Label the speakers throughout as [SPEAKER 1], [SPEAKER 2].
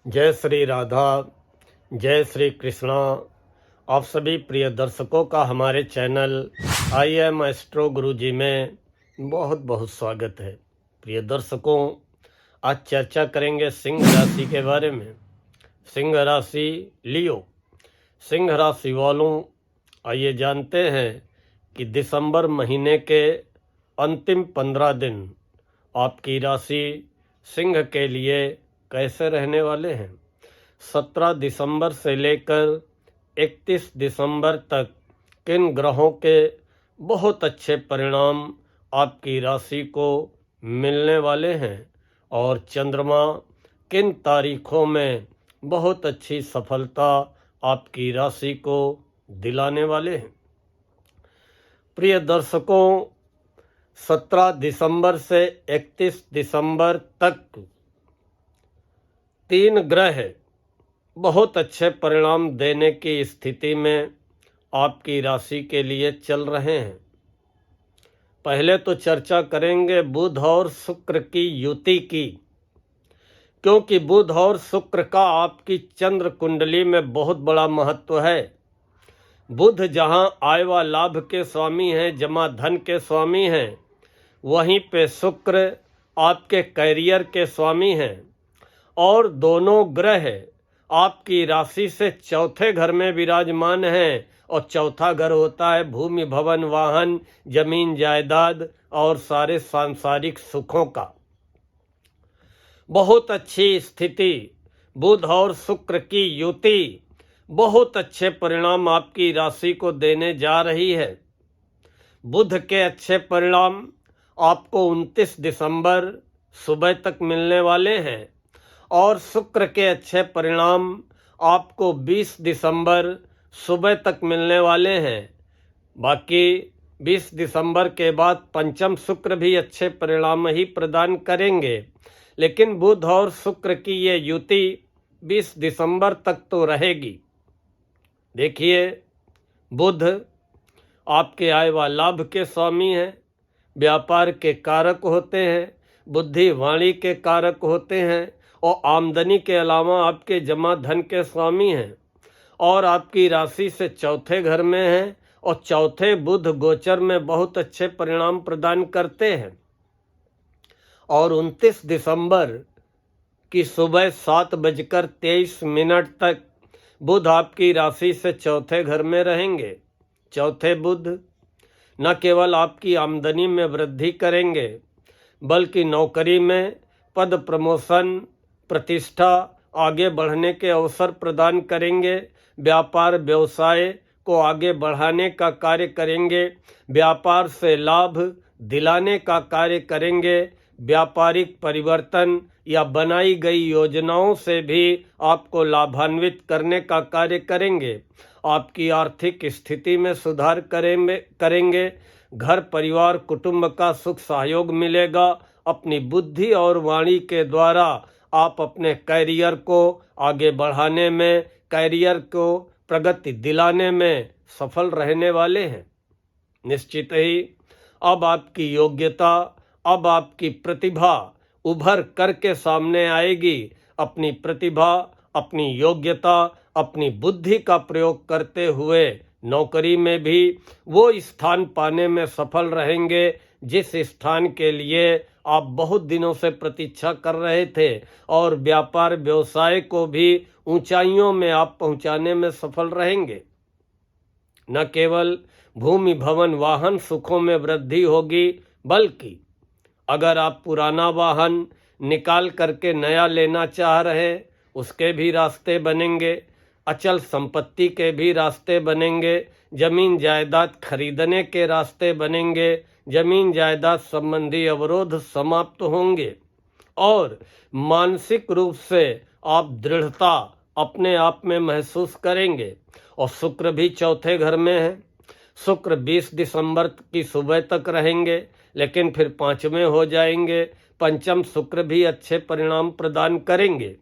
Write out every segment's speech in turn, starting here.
[SPEAKER 1] जय श्री राधा, जय श्री कृष्णा। आप सभी प्रिय दर्शकों का हमारे चैनल आई एम एस्ट्रो गुरुजी में बहुत बहुत स्वागत है। प्रिय दर्शकों, आज चर्चा करेंगे सिंह राशि के बारे में। सिंह राशि लियो। सिंह राशि वालों, आइए जानते हैं कि दिसंबर महीने के अंतिम 15 दिन आपकी राशि सिंह के लिए कैसे रहने वाले हैं। 17 दिसंबर से लेकर 31 दिसंबर तक किन ग्रहों के बहुत अच्छे परिणाम आपकी राशि को मिलने वाले हैं और चंद्रमा किन तारीखों में बहुत अच्छी सफलता आपकी राशि को दिलाने वाले हैं। प्रिय दर्शकों, 17 दिसंबर से 31 दिसंबर तक 3 ग्रह बहुत अच्छे परिणाम देने की स्थिति में आपकी राशि के लिए चल रहे हैं। पहले तो चर्चा करेंगे बुध और शुक्र की युति की, क्योंकि बुध और शुक्र का आपकी चंद्र कुंडली में बहुत बड़ा महत्व है। बुध जहां आय व लाभ के स्वामी हैं, जमा धन के स्वामी हैं, वहीं पे शुक्र आपके कैरियर के स्वामी हैं और दोनों ग्रह आपकी राशि से चौथे घर में विराजमान हैं। और चौथा घर होता है भूमि, भवन, वाहन, जमीन, जायदाद और सारे सांसारिक सुखों का। बहुत अच्छी स्थिति बुध और शुक्र की युति बहुत अच्छे परिणाम आपकी राशि को देने जा रही है। बुध के अच्छे परिणाम आपको 29 दिसंबर सुबह तक मिलने वाले हैं और शुक्र के अच्छे परिणाम आपको 20 दिसंबर सुबह तक मिलने वाले हैं। बाकी 20 दिसंबर के बाद पंचम शुक्र भी अच्छे परिणाम ही प्रदान करेंगे, लेकिन बुध और शुक्र की ये युति 20 दिसंबर तक तो रहेगी। देखिए, बुध आपके आय व लाभ के स्वामी हैं, व्यापार के कारक होते हैं, बुद्धि वाणी के कारक होते हैं और आमदनी के अलावा आपके जमा धन के स्वामी हैं और आपकी राशि से चौथे घर में हैं और चौथे बुध गोचर में बहुत अच्छे परिणाम प्रदान करते हैं। और 29 दिसंबर की सुबह 7:23 तक बुध आपकी राशि से चौथे घर में रहेंगे। चौथे बुध न केवल आपकी आमदनी में वृद्धि करेंगे, बल्कि नौकरी में पद, प्रमोशन, प्रतिष्ठा, आगे बढ़ने के अवसर प्रदान करेंगे। व्यापार व्यवसाय को आगे बढ़ाने का कार्य करेंगे। व्यापार से लाभ दिलाने का कार्य करेंगे। व्यापारिक परिवर्तन या बनाई गई योजनाओं से भी आपको लाभान्वित करने का कार्य करेंगे। आपकी आर्थिक स्थिति में सुधार करेंगे। घर परिवार कुटुंब का सुख सहयोग मिलेगा। अपनी बुद्धि और वाणी के द्वारा आप अपने कैरियर को आगे बढ़ाने में, कैरियर को प्रगति दिलाने में सफल रहने वाले हैं। निश्चित ही अब आपकी योग्यता, अब आपकी प्रतिभा उभर करके सामने आएगी। अपनी प्रतिभा, अपनी योग्यता, अपनी बुद्धि का प्रयोग करते हुए नौकरी में भी वो स्थान पाने में सफल रहेंगे जिस स्थान के लिए आप बहुत दिनों से प्रतीक्षा कर रहे थे, और व्यापार व्यवसाय को भी ऊंचाइयों में आप पहुंचाने में सफल रहेंगे। न केवल भूमि, भवन, वाहन सुखों में वृद्धि होगी, बल्कि अगर आप पुराना वाहन निकाल करके नया लेना चाह रहे, उसके भी रास्ते बनेंगे। अचल संपत्ति के भी रास्ते बनेंगे। जमीन जायदाद खरीदने के रास्ते बनेंगे। जमीन जायदाद संबंधी अवरोध समाप्त होंगे और मानसिक रूप से आप दृढ़ता अपने आप में महसूस करेंगे। और शुक्र भी चौथे घर में है। शुक्र 20 दिसंबर की सुबह तक रहेंगे, लेकिन फिर 5वें हो जाएंगे। पंचम शुक्र भी अच्छे परिणाम प्रदान करेंगे।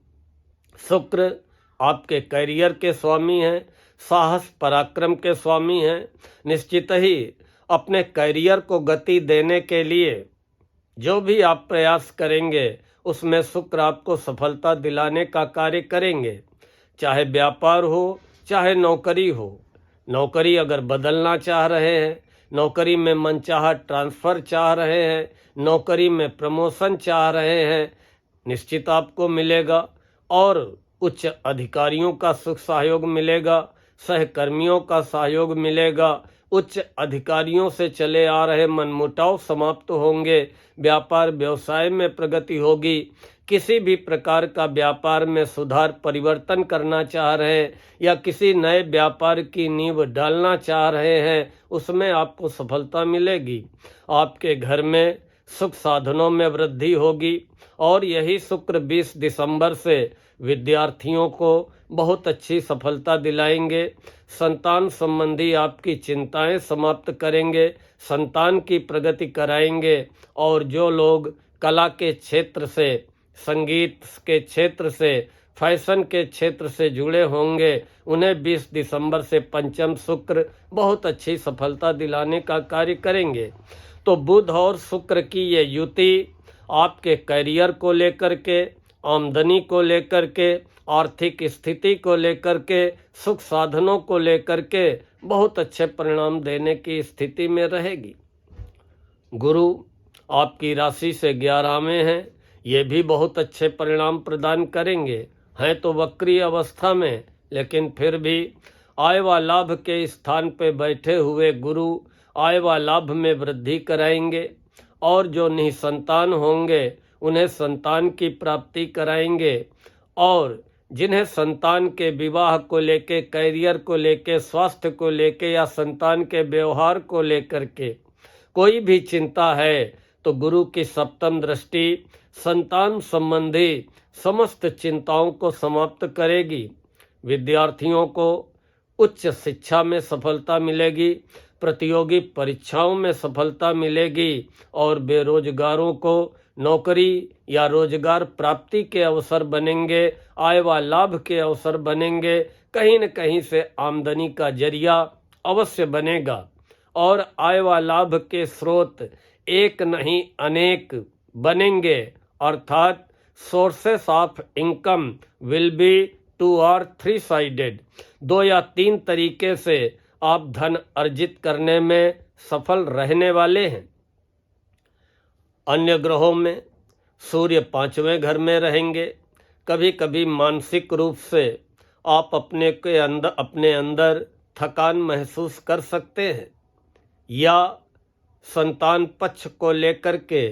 [SPEAKER 1] शुक्र आपके कैरियर के स्वामी हैं, साहस पराक्रम के स्वामी हैं। निश्चित ही अपने कैरियर को गति देने के लिए जो भी आप प्रयास करेंगे उसमें शुक्र आपको सफलता दिलाने का कार्य करेंगे। चाहे व्यापार हो, चाहे नौकरी हो। नौकरी अगर बदलना चाह रहे हैं, नौकरी में मनचाहा ट्रांसफ़र चाह रहे हैं, नौकरी में प्रमोशन चाह रहे हैं, निश्चित आपको मिलेगा। और उच्च अधिकारियों का सुख सहयोग मिलेगा, सहकर्मियों का सहयोग मिलेगा, उच्च अधिकारियों से चले आ रहे मनमुटाव समाप्त होंगे, व्यापार व्यवसाय में प्रगति होगी। किसी भी प्रकार का व्यापार में सुधार परिवर्तन करना चाह रहे हैं या किसी नए व्यापार की नींव डालना चाह रहे हैं, उसमें आपको सफलता मिलेगी। आपके घर में सुख साधनों में वृद्धि होगी और यही शुक्र 20 दिसंबर से विद्यार्थियों को बहुत अच्छी सफलता दिलाएंगे। संतान संबंधी आपकी चिंताएं समाप्त करेंगे, संतान की प्रगति कराएंगे। और जो लोग कला के क्षेत्र से, संगीत के क्षेत्र से, फैशन के क्षेत्र से जुड़े होंगे, उन्हें 20 दिसंबर से पंचम शुक्र बहुत अच्छी सफलता दिलाने का कार्य करेंगे। तो बुध और शुक्र की ये युति आपके करियर को लेकर के, आमदनी को लेकर के, आर्थिक स्थिति को लेकर के, सुख साधनों को लेकर के बहुत अच्छे परिणाम देने की स्थिति में रहेगी। गुरु आपकी राशि से 11वें हैं, ये भी बहुत अच्छे परिणाम प्रदान करेंगे। हैं तो वक्री अवस्था में, लेकिन फिर भी आय व लाभ के स्थान पे बैठे हुए गुरु आय व लाभ में वृद्धि कराएंगे। और जो निसंतान होंगे उन्हें संतान की प्राप्ति कराएंगे। और जिन्हें संतान के विवाह को लेके, कैरियर को लेके, स्वास्थ्य को लेके या संतान के व्यवहार को लेकर के कोई भी चिंता है, तो गुरु की सप्तम दृष्टि संतान संबंधी समस्त चिंताओं को समाप्त करेगी। विद्यार्थियों को उच्च शिक्षा में सफलता मिलेगी, प्रतियोगी परीक्षाओं में सफलता मिलेगी और बेरोजगारों को नौकरी या रोजगार प्राप्ति के अवसर बनेंगे, आय व लाभ के अवसर बनेंगे। कहीं न कहीं से आमदनी का जरिया अवश्य बनेगा और आय व लाभ के स्रोत एक नहीं अनेक बनेंगे। अर्थात sources of income will be 2 और 3 साइडेड, 2 या 3 तरीके से आप धन अर्जित करने में सफल रहने वाले हैं। अन्य ग्रहों में सूर्य 5वें घर में रहेंगे। कभी कभी मानसिक रूप से आप अपने अंदर थकान महसूस कर सकते हैं या संतान पक्ष को लेकर के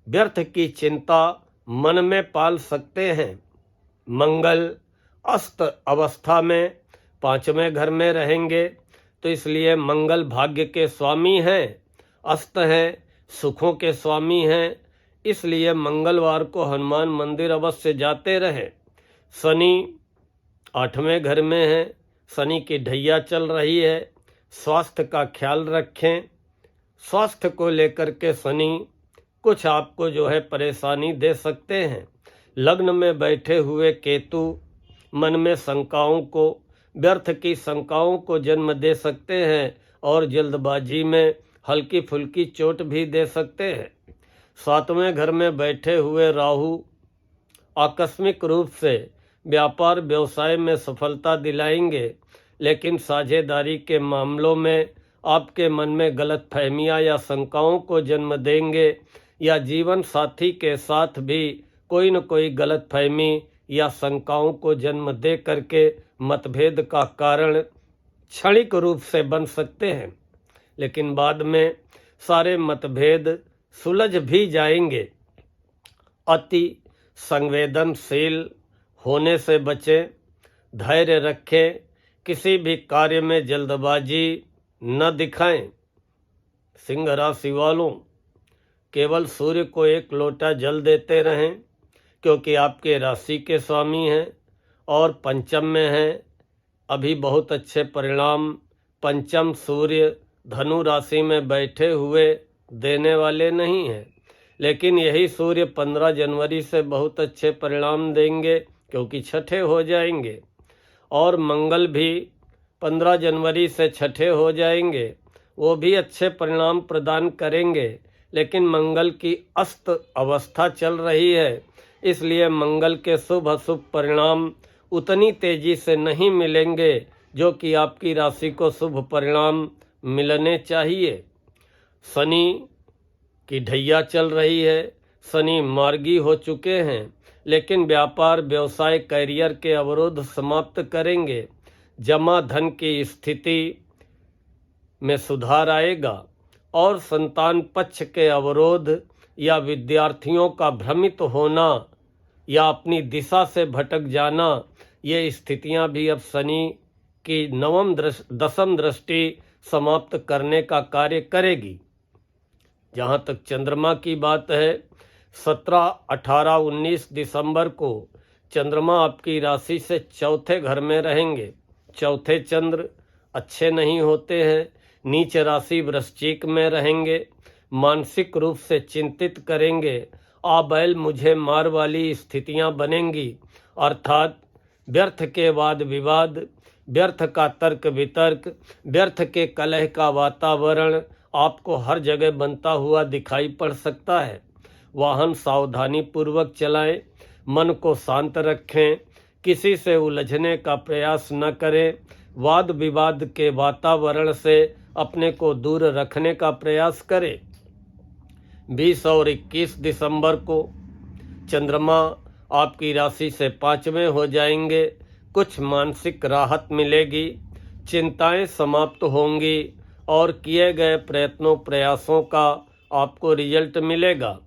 [SPEAKER 1] व्यर्थ की चिंता मन में पाल सकते हैं। मंगल अस्त अवस्था में 5वें घर में रहेंगे, तो इसलिए मंगल भाग्य के स्वामी हैं, अस्त हैं, सुखों के स्वामी हैं। इसलिए मंगलवार को हनुमान मंदिर अवश्य जाते रहें। शनि 8वें घर में है, शनि की ढैया चल रही है। स्वास्थ्य का ख्याल रखें। स्वास्थ्य को लेकर के शनि कुछ आपको जो है परेशानी दे सकते हैं। लग्न में बैठे हुए केतु मन में शंकाओं को, व्यर्थ की शंकाओं को जन्म दे सकते हैं और जल्दबाजी में हल्की फुल्की चोट भी दे सकते हैं। 7वें घर में बैठे हुए राहु आकस्मिक रूप से व्यापार व्यवसाय में सफलता दिलाएंगे, लेकिन साझेदारी के मामलों में आपके मन में गलतफहमियां या शंकाओं को जन्म देंगे या जीवन साथी के साथ भी कोई न कोई गलतफहमी या शंकाओं को जन्म दे करके मतभेद का कारण क्षणिक रूप से बन सकते हैं, लेकिन बाद में सारे मतभेद सुलझ भी जाएंगे। अति संवेदनशील होने से बचें, धैर्य रखें, किसी भी कार्य में जल्दबाजी न दिखाएं। सिंह राशि वालों, केवल सूर्य को 1 लोटा जल देते रहें, क्योंकि आपके राशि के स्वामी हैं और पंचम में हैं। अभी बहुत अच्छे परिणाम पंचम सूर्य धनु राशि में बैठे हुए देने वाले नहीं हैं, लेकिन यही सूर्य 15 जनवरी से बहुत अच्छे परिणाम देंगे, क्योंकि छठे हो जाएंगे। और मंगल भी 15 जनवरी से छठे हो जाएंगे, वो भी अच्छे परिणाम प्रदान करेंगे। लेकिन मंगल की अस्त अवस्था चल रही है, इसलिए मंगल के शुभ अशुभ परिणाम उतनी तेजी से नहीं मिलेंगे जो कि आपकी राशि को शुभ परिणाम मिलने चाहिए। शनि की ढैया चल रही है, शनि मार्गी हो चुके हैं, लेकिन व्यापार व्यवसाय कैरियर के अवरोध समाप्त करेंगे। जमा धन की स्थिति में सुधार आएगा और संतान पक्ष के अवरोध या विद्यार्थियों का भ्रमित होना या अपनी दिशा से भटक जाना, ये स्थितियां भी अब शनि की दशम दृष्टि समाप्त करने का कार्य करेगी। जहां तक चंद्रमा की बात है, 17, 18, 19 दिसंबर को चंद्रमा आपकी राशि से चौथे घर में रहेंगे। चौथे चंद्र अच्छे नहीं होते हैं, नीच राशि वृश्चिक में रहेंगे, मानसिक रूप से चिंतित करेंगे, आ बैल मुझे मार वाली स्थितियां बनेंगी, अर्थात व्यर्थ के वाद विवाद, व्यर्थ का तर्क वितर्क, व्यर्थ के कलह का वातावरण आपको हर जगह बनता हुआ दिखाई पड़ सकता है। वाहन सावधानी पूर्वक चलाएं, मन को शांत रखें, किसी से उलझने का प्रयास न करें, वाद विवाद के वातावरण से अपने को दूर रखने का प्रयास करें। 20 और 21 दिसंबर को चंद्रमा आपकी राशि से 5वें हो जाएंगे। कुछ मानसिक राहत मिलेगी, चिंताएं समाप्त होंगी और किए गए प्रयासों का आपको रिजल्ट मिलेगा।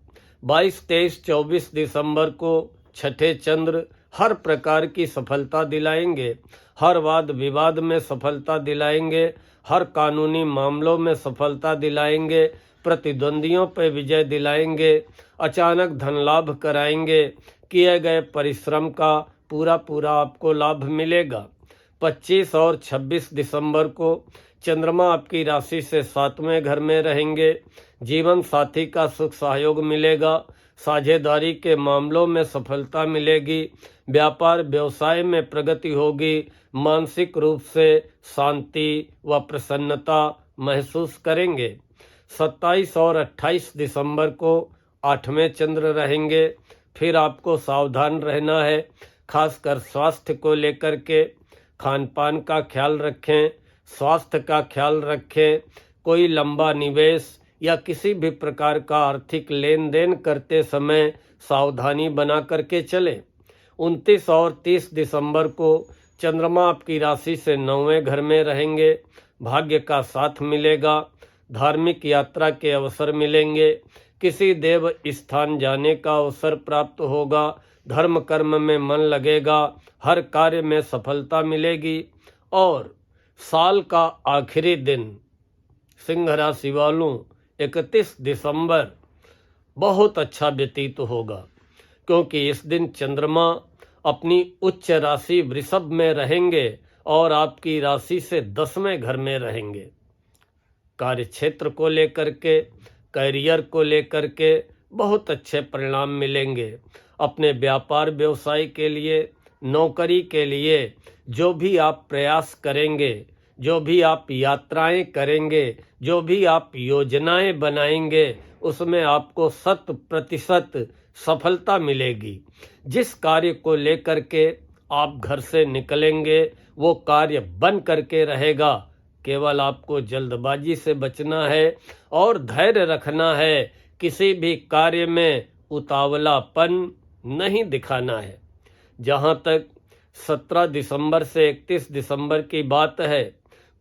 [SPEAKER 1] 22, 23, 24 दिसंबर को छठे चंद्र हर प्रकार की सफलता दिलाएंगे, हर वाद विवाद में सफलता दिलाएंगे, हर कानूनी मामलों में सफलता दिलाएंगे, प्रतिद्वंदियों पर विजय दिलाएंगे, अचानक धन लाभ कराएंगे, किए गए परिश्रम का पूरा आपको लाभ मिलेगा। 25 और 26 दिसंबर को चंद्रमा आपकी राशि से 7वें घर में रहेंगे। जीवन साथी का सुख सहयोग मिलेगा, साझेदारी के मामलों में सफलता मिलेगी, व्यापार व्यवसाय में प्रगति होगी, मानसिक रूप से शांति व प्रसन्नता महसूस करेंगे। 27 और 28 दिसंबर को 8वें चंद्र रहेंगे। फिर आपको सावधान रहना है, खासकर स्वास्थ्य को लेकर के। खान पान का ख्याल रखें, स्वास्थ्य का ख्याल रखें। कोई लंबा निवेश या किसी भी प्रकार का आर्थिक लेन देन करते समय सावधानी बना करके चलें। 29 और 30 दिसंबर को चंद्रमा आपकी राशि से 9वें घर में रहेंगे। भाग्य का साथ मिलेगा, धार्मिक यात्रा के अवसर मिलेंगे, किसी देव स्थान जाने का अवसर प्राप्त होगा, धर्म कर्म में मन लगेगा, हर कार्य में सफलता मिलेगी। और साल का आखिरी दिन सिंह राशि वालों 31 दिसंबर बहुत अच्छा व्यतीत होगा, क्योंकि इस दिन चंद्रमा अपनी उच्च राशि वृषभ में रहेंगे और आपकी राशि से 10वें घर में रहेंगे। कार्य क्षेत्र को लेकर के, कैरियर को लेकर के बहुत अच्छे परिणाम मिलेंगे। अपने व्यापार व्यवसाय के लिए, नौकरी के लिए जो भी आप प्रयास करेंगे, जो भी आप यात्राएं करेंगे, जो भी आप योजनाएं बनाएंगे, उसमें आपको 100% सफलता मिलेगी। जिस कार्य को लेकर के आप घर से निकलेंगे वो कार्य बन करके रहेगा। केवल आपको जल्दबाजी से बचना है और धैर्य रखना है, किसी भी कार्य में उतावलापन नहीं दिखाना है। जहां तक 17 दिसंबर से 31 दिसंबर की बात है,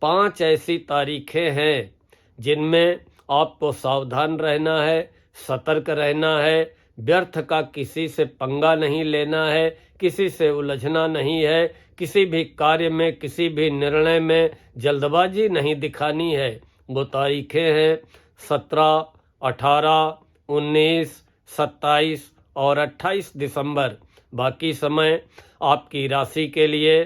[SPEAKER 1] 5 ऐसी तारीखें हैं जिनमें आपको सावधान रहना है, सतर्क रहना है, व्यर्थ का किसी से पंगा नहीं लेना है, किसी से उलझना नहीं है, किसी भी कार्य में, किसी भी निर्णय में जल्दबाजी नहीं दिखानी है। वो तारीखें हैं 17, 18, 19, 27 और 28 दिसंबर। बाकी समय आपकी राशि के लिए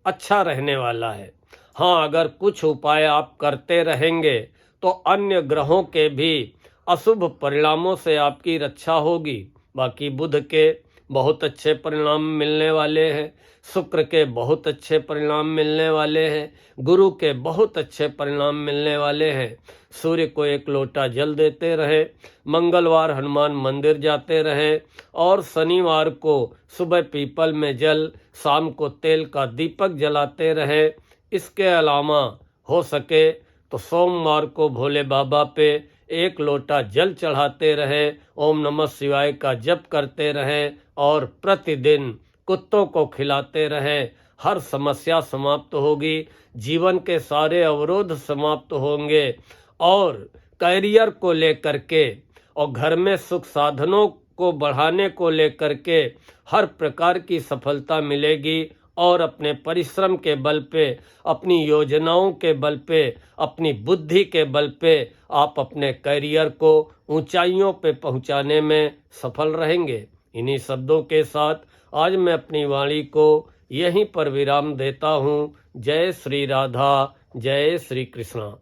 [SPEAKER 1] अच्छा रहने वाला है। हाँ, अगर कुछ उपाय आप करते रहेंगे तो अन्य ग्रहों के भी अशुभ परिणामों से आपकी रक्षा होगी। बाकी बुध के बहुत अच्छे परिणाम मिलने वाले हैं। शुक्र के बहुत अच्छे परिणाम मिलने वाले हैं। गुरु के बहुत अच्छे परिणाम मिलने वाले हैं। सूर्य को 1 लोटा जल देते रहे, मंगलवार हनुमान मंदिर जाते रहे और शनिवार को सुबह पीपल में जल, शाम को तेल का दीपक जलाते रहे। इसके अलावा हो सके तो सोमवार को भोले बाबा पे 1 लोटा जल चढ़ाते रहे, ओम नमः शिवाय का जप करते रहे और प्रतिदिन कुत्तों को खिलाते रहे। हर समस्या समाप्त होगी, जीवन के सारे अवरोध समाप्त होंगे और करियर को लेकर के और घर में सुख साधनों को बढ़ाने को लेकर के हर प्रकार की सफलता मिलेगी और अपने परिश्रम के बल पे, अपनी योजनाओं के बल पे, अपनी बुद्धि के बल पे आप अपने करियर को ऊंचाइयों पे पहुंचाने में सफल रहेंगे। इन्हीं शब्दों के साथ आज मैं अपनी वाणी को यहीं पर विराम देता हूँ। जय श्री राधा, जय श्री कृष्णा।